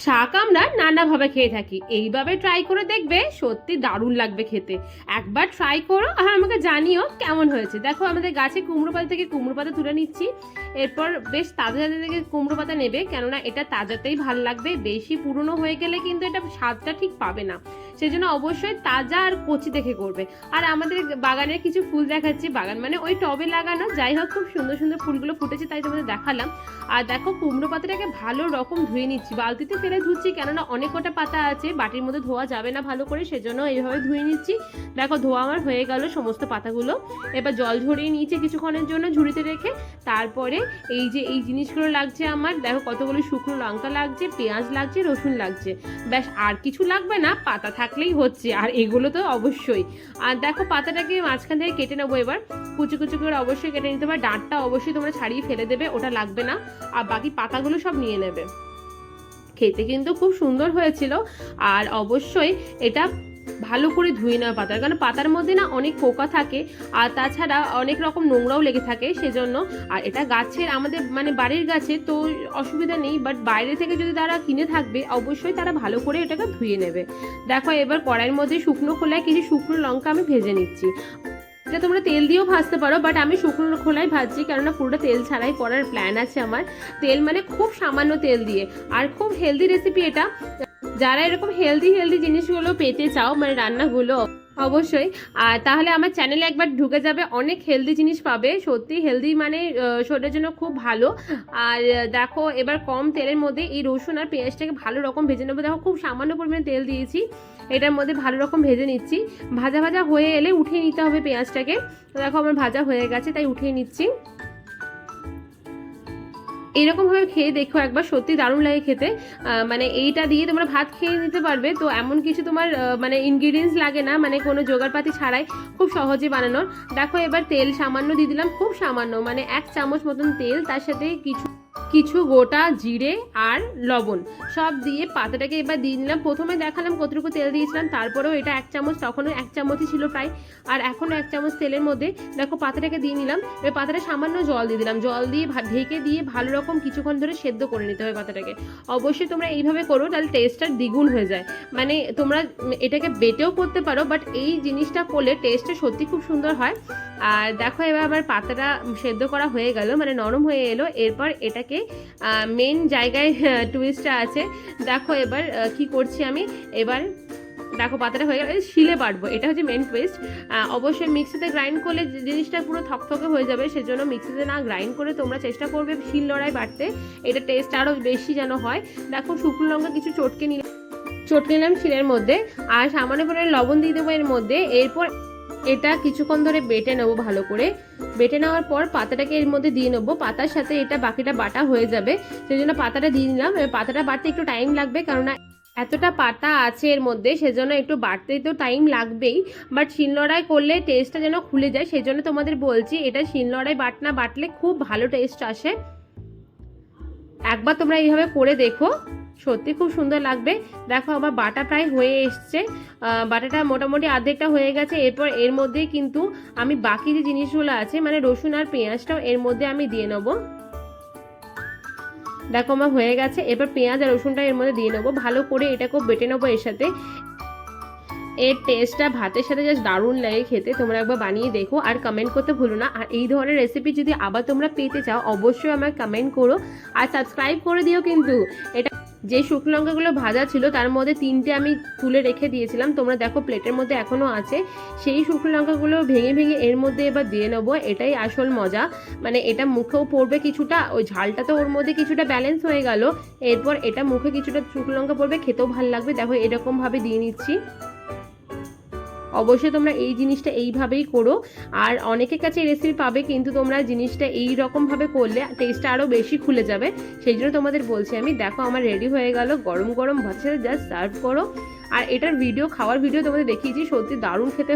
শাক আমরা নানাভাবে খেয়ে থাকি, এইভাবে ট্রাই করে দেখবে, সত্যি দারুণ লাগবে খেতে। একবার ট্রাই করো আর আমাকে জানিও কেমন হয়েছে। দেখো আমাদের গাছে কুমড়ো পাতা থেকে কুমড়ো পাতা তুলে নিচ্ছি। এরপর বেশ তাজা তাজা থেকে কুমড়ো পাতা নেবে, কেননা এটা তাজাতেই ভালো লাগবে, বেশি পুরনো হয়ে গেলে কিন্তু এটা স্বাদটা ঠিক পাবে না। সেজন্য অবশ্যই তাজা আর কচি দেখে করবে। আর আমাদের বাগানের কিছু ফুল দেখাচ্ছি, বাগান মানে ওই টবে লাগানো, যাই হোক খুব সুন্দর সুন্দর ফুলগুলো ফুটেছে তাই তোমাদের দেখালাম। আর দেখো কুমড়ো পাতাটাকে ভালো রকম ধুয়ে নিচ্ছি, বালতিতে ফেলে ধুচ্ছি, কেননা অনেক কটা পাতা আছে, বাটির মধ্যে ধোয়া যাবে না ভালো করে, সেজন্য এইভাবে ধুয়ে নিচ্ছি। দেখো ধোয়া আমার হয়ে গেল সমস্ত পাতাগুলো। এবার জল ঝরিয়ে নিয়েছি কিছুক্ষণের জন্য ঝুড়িতে রেখে। তারপরে এই যে এই জিনিসগুলো লাগছে আমার, দেখো কতগুলো শুকনো লঙ্কা লাগছে, পেঁয়াজ লাগছে, রসুন লাগছে, ব্যাস আর কিছু লাগবে না, পাতা থাকলেই হচ্ছে। আর এগুলো তো অবশ্যই। আর দেখো পাতাটাকে মাঝখান থেকে কেটে নেবো এবার, কুচি কুচি করে অবশ্যই কেটে নিতে হবে। ডাঁটটা অবশ্যই তোমরা ছাড়িয়ে ফেলে দেবে, ওটা লাগবে না। আর বাকি পাতাগুলো সব নিয়ে নেবে। খেতে কিন্তু খুব সুন্দর হয়েছিল। আর অবশ্যই এটা ভালো করে ধুয়ে নেওয়া পাতার, কারণ পাতার মধ্যে না অনেক পোকা থাকে, আর তাছাড়া অনেক রকম নোংরাও লেগে থাকে সেজন্য। আর এটা গাছের, আমাদের মানে বাড়ির গাছে তো অসুবিধা নেই, বাট বাইরে থেকে যদি তারা কিনে থাকবে অবশ্যই তারা ভালো করে এটাকে ধুয়ে নেবে। দেখো এবার কড়াইয়ের মধ্যে শুকনো খোলায় কিছু শুকনো লঙ্কা আমি ভেজে নিচ্ছি। এটা তোমরা তেল দিয়েও ভাজতে পারো, বাট আমি শুকনো খোলায় ভাজছি, কেননা পুরোটা তেল ছাড়াই করার প্ল্যান আছে আমার। তেল মানে খুব সামান্য তেল দিয়ে। আর খুব হেলদি রেসিপি এটা, যারা এরকম হেলদি হেলদি জিনিসগুলো পেতে চাও মানে রান্নাগুলো, অবশ্যই আর তাহলে আমার চ্যানেলে একবার ঢুকে যাবে, অনেক হেলদি জিনিস পাবে, সত্যি হেলদি মানে শরীরের জন্য খুব ভালো। আর দেখো এবার কম তেলের মধ্যে এই রসুন আর পেঁয়াজটাকে ভালো রকম ভেজে নেবো। দেখো খুব সামান্য পরিমাণে তেল দিয়েছি, এটার মধ্যে ভালো রকম ভেজে নিচ্ছি। ভাজা ভাজা হয়ে এলে উঠিয়ে নিতে হবে পেঁয়াজটাকে। দেখো আমার ভাজা হয়ে গেছে তাই উঠিয়ে নিচ্ছি। এরকমভাবে খেয়ে দেখো একবার, সত্যি দারুণ লাগে খেতে। মানে এইটা দিয়ে তোমরা ভাত খেয়ে নিতে পারবে, তো এমন কিছু তোমার মানে ইনগ্রিডিয়েন্টস লাগে না, মানে কোনো জোগাড়পাতি ছাড়াই খুব সহজে বানানোর। দেখো এবার তেল সামান্য দিয়ে দিলাম, খুব সামান্য মানে 1 চামচ মতন তেল, তার সাথে কিছু কিছু গোটা জিরে আর লবণ সব দিয়ে পাতাটাকে এবার দিয়ে নিলাম। প্রথমে দেখালাম কতটুকু তেল দিয়েছিলাম, তারপরেও এটা 1 চামচ, তখনও 1 চামচই ছিল প্রায়, আর এখনও 1 চামচ তেলের মধ্যে দেখো পাতাটাকে দিয়ে নিলাম। এবার পাতাটা সামান্য জল দিয়ে দিলাম, জল দিয়ে ঢেকে দিয়ে ভালো রকম কিছুক্ষণ ধরে সেদ্ধ করে নিতে হবে পাতাটাকে। অবশ্যই তোমরা এইভাবে করো, তাহলে টেস্টটা দ্বিগুণ হয়ে যায়। মানে তোমরা এটাকে বেটেও করতে পারো, বাট এই জিনিসটা করলে টেস্টটা সত্যি খুব সুন্দর হয়। আর দেখো এবার আবার পাতাটা সেদ্ধ করা হয়ে গেল, মানে নরম হয়ে এলো। এরপর এটাকে মেন জায়গায় টুইস্টটা আছে। দেখো এবার কি করছি আমি, এবার দেখো পাতাটা হয়ে গেল, শিলে বাটবো, এটা হচ্ছে মেন টুইস্ট। অবশ্যই মিক্সিতে গ্রাইন্ড করলে জিনিসটা পুরো থকথকে হয়ে যাবে, সেজন্য মিক্সিতে না গ্রাইন্ড করে তোমরা চেষ্টা করবে শিল নোড়ায় বাটতে, এটা টেস্ট আরও বেশি যেন হয়। দেখো শুকনো লঙ্কা কিছু চটকে নিলাম শিলের মধ্যে, আর সামান্য পরিমাণে লবণ দিয়ে দেবো এর মধ্যে। এরপর এটা কিছুক্ষণ ধরে বেটে নেবো ভালো করে। বেটে নেওয়ার পর পাতাটাকে এর মধ্যে দিয়ে নেবো, পাতার সাথে এটা বাকিটা বাটা হয়ে যাবে, সেই জন্য পাতাটা দিয়ে নিলাম। পাতাটা বাটতে একটু টাইম লাগবে, কেননা এতটা পাতা আছে এর মধ্যে, সেজন্য একটু বাটতেই তো টাইম লাগবেই। বাট শিলনোড়ায় করলে টেস্টটা যেন খুলে যায়, সেই জন্য তোমাদের বলছি এটা শিলনোড়ায় বাটলে খুব ভালো টেস্ট আসে। একবার তোমরা এইভাবে করে দেখো, সত্যি খুব সুন্দর লাগবে। দেখো আমার বাটা প্রায় হয়ে এসছে, বাটাটা মোটামুটি অর্ধেকটা হয়ে গেছে। এরপর এর মধ্যে কিন্তু আমি বাকি যে জিনিসগুলো আছে মানে রসুন আর পেঁয়াজটাও এর মধ্যে আমি দিয়ে নেবো। দেখো আমার হয়ে গেছে, এরপর পেঁয়াজ আর রসুনটা এর মধ্যে দিয়ে নেবো, ভালো করে এটাকেও বেটে নেবো এর সাথে। এর টেস্টটা ভাতের সাথে জাস্ট দারুণ লাগে খেতে, তোমরা একবার বানিয়ে দেখো আর কমেন্ট করতে ভুলো না। আর এই ধরনের রেসিপি যদি আবার তোমরা পেতে চাও অবশ্যই আমাকে কমেন্ট করো আর সাবস্ক্রাইব করে দিও। কিন্তু এটা যে শুকনো লঙ্কাগুলো ভাজা ছিল তার মধ্যে 3টে আমি তুলে রেখে দিয়েছিলাম, তোমরা দেখো প্লেটের মধ্যে এখনও আছে, সেই শুকনো লঙ্কাগুলো ভেঙে ভেঙে এর মধ্যে এবার দিয়ে নেবো। এটাই আসল মজা, মানে এটা মুখেও পড়বে কিছুটা, ওই ঝালটা তো ওর মধ্যে কিছুটা ব্যালেন্স হয়ে গেল। এরপর এটা মুখে কিছুটা শুকনো লঙ্কা পড়বে, খেতেও ভালো লাগবে। দেখো এরকমভাবে দিয়ে নিচ্ছি। অবশ্যই তোমরা এই জিনিসটা এইভাবেই করো, আর অনেকের কাছে এই রেসিপি পাবে, কিন্তু তোমরা জিনিসটা এই রকমভাবে করলে টেস্টটা আরও বেশি খুলে যাবে, সেই জন্য তোমাদের বলছি আমি। দেখো আমার রেডি হয়ে গেল, গরম গরম ভাতের সাথে জাস্ট সার্ভ করো। আর এটার ভিডিও, খাওয়ার ভিডিও তোমাদের দেখিয়েছি, সত্যি দারুণ খেতে